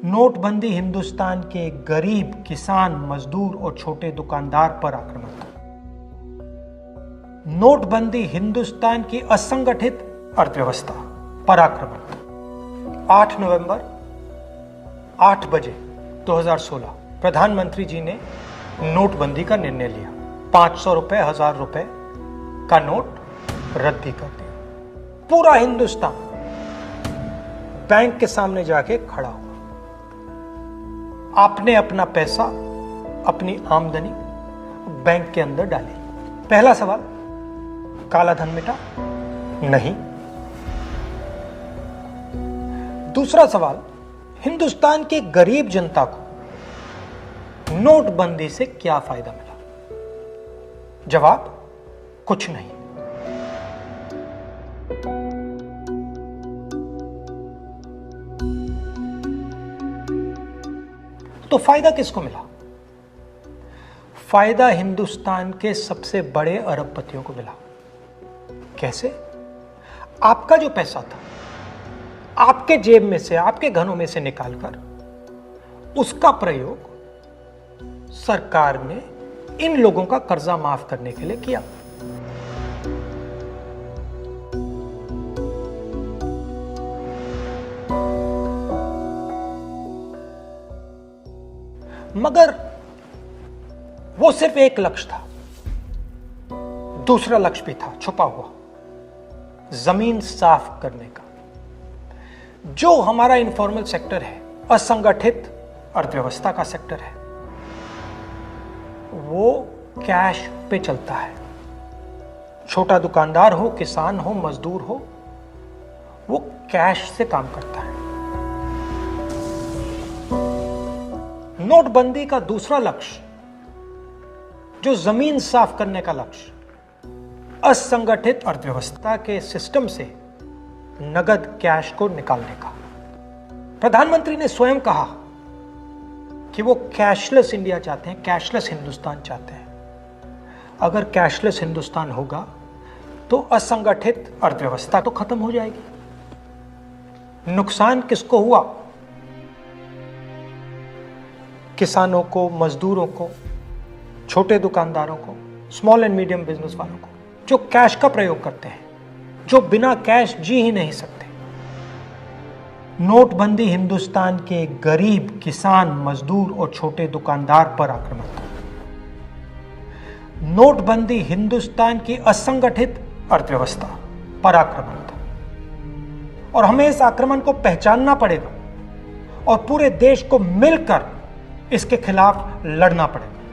नोटबंदी हिंदुस्तान के गरीब, किसान, मजदूर और छोटे दुकानदार पर आक्रमण था। नोटबंदी हिंदुस्तान की असंगठित अर्थव्यवस्था पर आक्रमण था। 8 नवंबर 8 बजे 2016 प्रधानमंत्री जी ने नोटबंदी का निर्णय लिया। 500 रुपए, 1000 रुपए का नोट रद्दी कर दिया। पूरा हिंदुस्तान बैंक के सामने जाके खड़ा हुआ। आपने अपना पैसा, अपनी आमदनी बैंक के अंदर डाली। पहला सवाल, काला धन मिटा? नहीं। दूसरा सवाल, हिंदुस्तान के गरीब जनता को नोटबंदी से क्या फायदा मिला? जवाब, कुछ नहीं। तो फायदा किसको मिला? फायदा हिंदुस्तान के सबसे बड़े अरबपतियों को मिला। कैसे? आपका जो पैसा था, आपके जेब में से, आपके घरों में से निकालकर उसका प्रयोग सरकार ने इन लोगों का कर्जा माफ करने के लिए किया। मगर वो सिर्फ एक लक्ष्य था। दूसरा लक्ष्य भी था छुपा हुआ, जमीन साफ करने का। जो हमारा इनफॉर्मल सेक्टर है, असंगठित अर्थव्यवस्था का सेक्टर है, वो कैश पे चलता है। छोटा दुकानदार हो, किसान हो, मजदूर हो, वो कैश से काम करता है। नोटबंदी का दूसरा लक्ष्य, जो जमीन साफ करने का लक्ष्य, असंगठित अर्थव्यवस्था के सिस्टम से नगद कैश को निकालने का। प्रधानमंत्री ने स्वयं कहा कि वो कैशलेस इंडिया चाहते हैं, कैशलेस हिंदुस्तान चाहते हैं। अगर कैशलेस हिंदुस्तान होगा तो असंगठित अर्थव्यवस्था तो खत्म हो जाएगी। नुकसान किसको हुआ? किसानों को, मजदूरों को, छोटे दुकानदारों को, स्मॉल एंड मीडियम बिजनेस वालों को, जो कैश का प्रयोग करते हैं, जो बिना कैश जी ही नहीं सकते। नोटबंदी हिंदुस्तान के गरीब, किसान, मजदूर और छोटे दुकानदार पर आक्रमण था। नोटबंदी हिंदुस्तान की असंगठित अर्थव्यवस्था पर आक्रमण था। और हमें इस आक्रमण को पहचानना पड़ेगा और पूरे देश को मिलकर इसके खिलाफ लड़ना पड़ेगा।